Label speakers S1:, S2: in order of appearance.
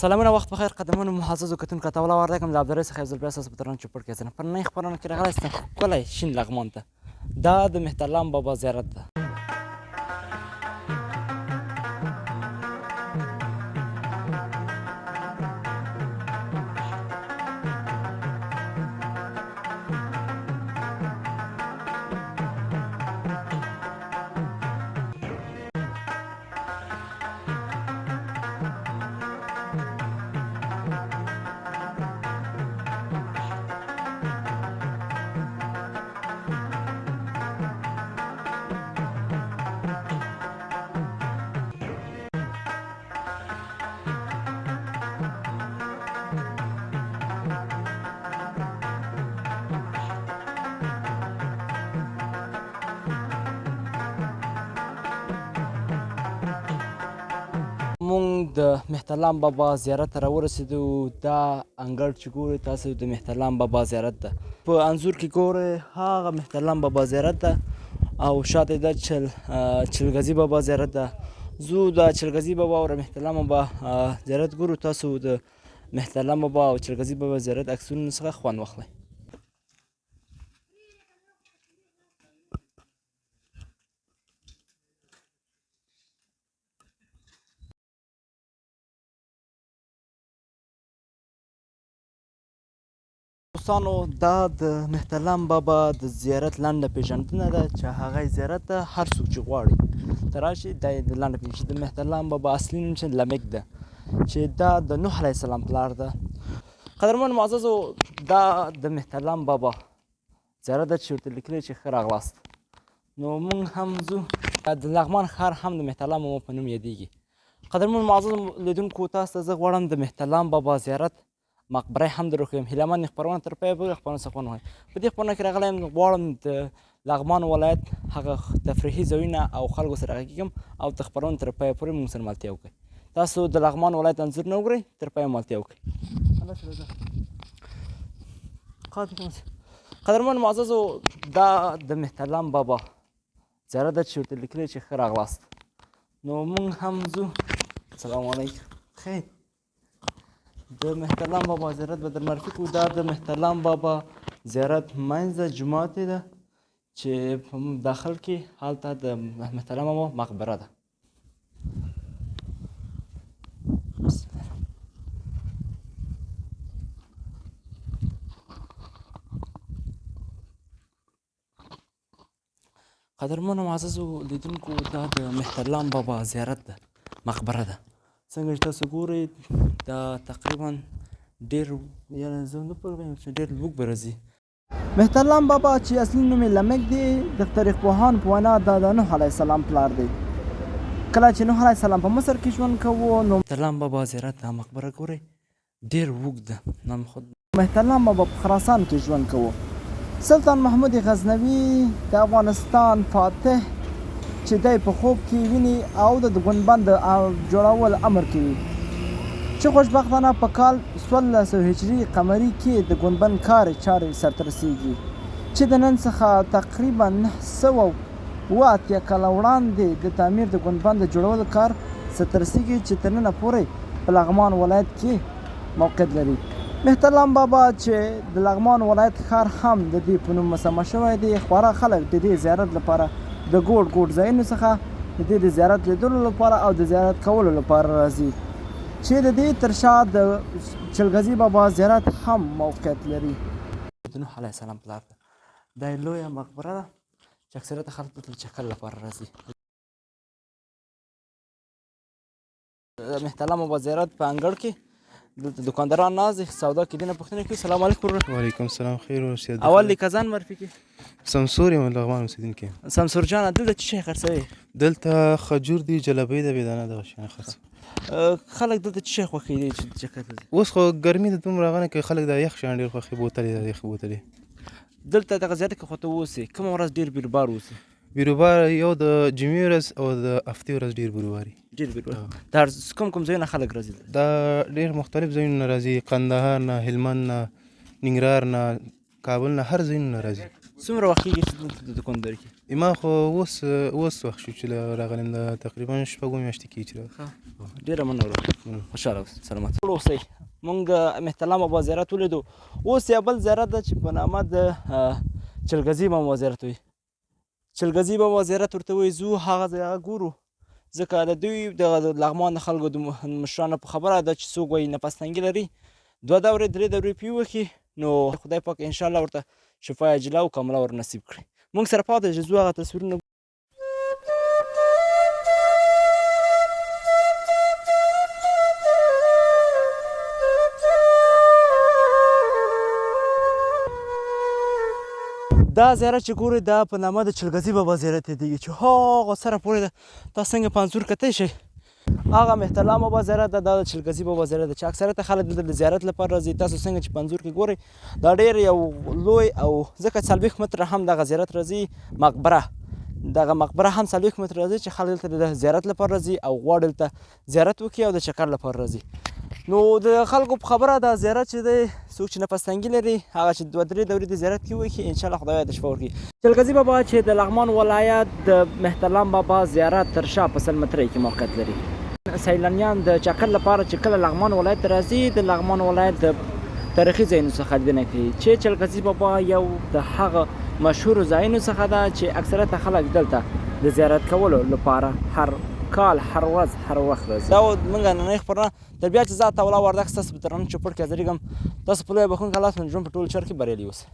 S1: سلامونه وخت بخیر قدمونو معززو کتونکو ته ولاړ څخه عبدالرحیم څخه عبدالبیا ستاسو په ترانه چوپړ کې ځنه پر نوې خپرونه کې راغلی ستاسو ښکلی شین لغمان ته دا د مهترلام بابا زیارت ده. مونږ د مهترلام بابا زیارت ته راورسېدو. دا انګړ چې ګورئ تاسو د مهترلام بابا زیارت ده. په انځور کې ګورئ هغه مهترلام بابا زیارت ده او شاته دا چلګزي بابا زیارت ده. زه د چلګزي بابا او مهترلام بابا زیارت ګورو. تاسو د مهترلام بابا او چلګزي بابا زیارت عکسونو څخه خوند واخلئ. دوستانو دا د مهترلام بابا د زیارت لنډه پیژندنه ده چې هغه زیارت ته هر څوک چې غواړي ته راشي دا یې د لنډه پیژندنه چې د مهترلام بابا اصلي نوم چې لمک ده چې دا د نوح علیه السلام پلار ده. قدرمنو معززو دا د مهترلام بابا زیارت ده چې ورته لیکلي چې ښه راغلاست. نو موږ هم ځو. د لغمان ښار هم د مهترلام بابا په نوم یادیږي. قدرمنو معززو لیدونکو تاسو ته زه غواړم د مهترلام بابا زیارت مقبره هم در وښیم. هیله من خپرونه تر پایه پورې خپرونه څخه خوند واخلئ. په دې خپرونه کې راغلی یم غواړم د لغمان ولایت هغه تفریحي ځایونه او خلکو سره غږیږم او د خپرونې تر پایه پورې موږ سره ملتیا وکړئ. تاسو د لغمان ولایت انځورونه وګورئ تر پایه ملتیا وکړئ. قدرمنو معززو دا د مهترلام بابا زیارت ده چې ورته لیکلي چې ښه راغلاست. نو موږ هم ځو. السلام علیکم. خیر د مهترلام بابا زیارت به در معرفي کړو. دا د مهترلام بابا زیارت منځ جومات ده چې په داخل کې هلته د مهترلام بابا مقبره ده. قدرمنو معززو لیدونکو دا د مهترلام بابا زیارت ده مقبره ده. څنګه چې تاسو ګورئ دا تقریبا ډېر زه نه پوهېږم چې ډېر لږ به راځي. مهترلام بابا چې اصلي نوم یې لمک دی د تاریخ پوهانو په وینا دا د نوح علیه السلام پلار دی. کله چې نوح علیه السلام په مصر کې ژوند کوو نو مهترلام بابا زیارت دا مقبره ګورئ ډېر اوږد ده. نام خود مهترلام بابا په خراسان کې ژوند کوو. سلطان محمود غزنوي د افغانستان فاتح چې دی په خوب کې ویني او د ګنبد جوړول امر کوي چې خوشبختانه په کال 1600 هجري قمري کې د ګنبد چارې سرته رسیږي چې د نن څخه تقریبا 908 کاله وړاندې د تعمیر د ګنبد د جوړولو کار سرته رسیږي چې تر ننه پورې په لغمان ولایت کې موقعیت لري. مهترلام بابا چې د لغمان ولایت ښار هم د دې په نوم مسمى شوی دی. خورا خلک د دې زیارت لپاره د ګوټ ځایونو څخه د دې د زیارت لیدلو لپاره او د زیارت کولو لپاره راځي چې د دې تر شا د چلګزي بابا زیارت هم موقعیت لري. د نوح علیه السلام پلار ده. دا یې لویه مقبره ده چې اکثریت خلک دلته د چکر لپاره راځي. د مهترلام بابا زیارت په انګړ کې دلته دکانداران ناست دي سودا کې دي نه پوښتنه کوي. سلام علیکم.
S2: وعلیکم السلام. خیر اوسئ.
S1: اول لیکه ځان معرفي کړئ.
S2: سمسور یم لغمان اوسېدونکی یم.
S1: سمسور جانه دلته څه شی خرڅوئ؟
S2: دلته خجور دي جلبۍ ده بېدانه دغه شیان خرڅوي.
S1: خلک دلته څه شی خوښوي دی چې چکر ته ځي؟
S2: اوس خو ګرمي ده دومره راغلی که خلک دا یخ شیان ډېر خوښوي. بوتلې ده یخې بوتلې
S1: دلته دغه زیارت کې خو ته اوسې کومه ورځ ډېر بیروبار اوسي؟
S2: بیروبار یو د جمعې ورځ او د هفتې ورځ ډېر بیروبار وي.
S1: ډېر بیروبار. دا کوم ځایونه خلک راځي؟
S2: دا ډېر مختلف ځایونه نه راځي. قندهار نه، هلمند نه، ننګرهار نه، کابل نه، هر ځایونه نه راځي.
S1: څومره وخت کېږي چې دلته د دوکانداري کې؟
S2: ما خو اوس وخت شو چې راغلم د تقریبا شپږو میاشتې کېږي چې راغلم.
S1: ډېره مننه ورور خوشحاله اوسئ سلامت اوسئ. موږ د مهترلام بابا زیارت ولیدو. اوس یو بل زیارت ده چې په نامه د چلګزي بابا زیارت وي. چلګزي بابا زیارت ورته وایي. ځو هغه ځای هغه ګورو ځکه د دوی د لغمان د خلکو د مشرانو په خبره ده چې څوک وایي نفس تنګي لري 2 دورې 3 دورې پې وکړي نو خدای پاک انشاءالله ورته شفای عاجله او کامله ور نصیب کړي. موږ سره پاتې چې ځو هغه تصویرونه دا زیارت چې ګورئ دا په نامه د چلګزي بابا زیارت یادېږي چې هغه سره پورې ده. تاسو څنګه په انځور کتی شئ هغه مهترلام بابا زیارت ده دا د چلګزي بابا زیارت ده چې اکثریت خلک دلته د زیارت لپاره راځي. تاسو څنګه چې په انځور کې ګورئ دا ډېر یو لوی او ځکه 40 متره هم دغه زیارت راځي. مقبره دغه مقبره هم 40 متره راځي چې خلک دلته د زیارت لپاره راځي او غواړي دلته زیارت وکړي او د چکر لپاره راځي. نو د خلکو په خبره دا زیارت چې دی څوک چې نفس تنګي لري هغه چې 2-3 دورې د زیارت کې وکړي انشاءالله خدای د شفا ورکړي. چلګزي بابا چې د لغمان ولایت د مهترلام بابا زیارت تر شا په سلمترۍ کې موقعیت لري. سیلانیان د چکر لپاره چې کله لغمان ولایت ته راځي د لغمان ولایت د تاریخي ځایونو څخه لیدنه کوي چې چلګزي بابا یو د هغه مشهورو ځایونو څخه ده چې اکثریت خلک دلته د زیارت کولو لپاره هر کال هر ورځ هر وخت راځي. دا موږ نننۍ خپرونه تر بیا چې زه عطاالله وردګ ستاسو په درانه چوپړ کې حاضرېږم. تاسو په لویه بخښونکي الله ژوند په ټول چارو کې بریالي اوسئ.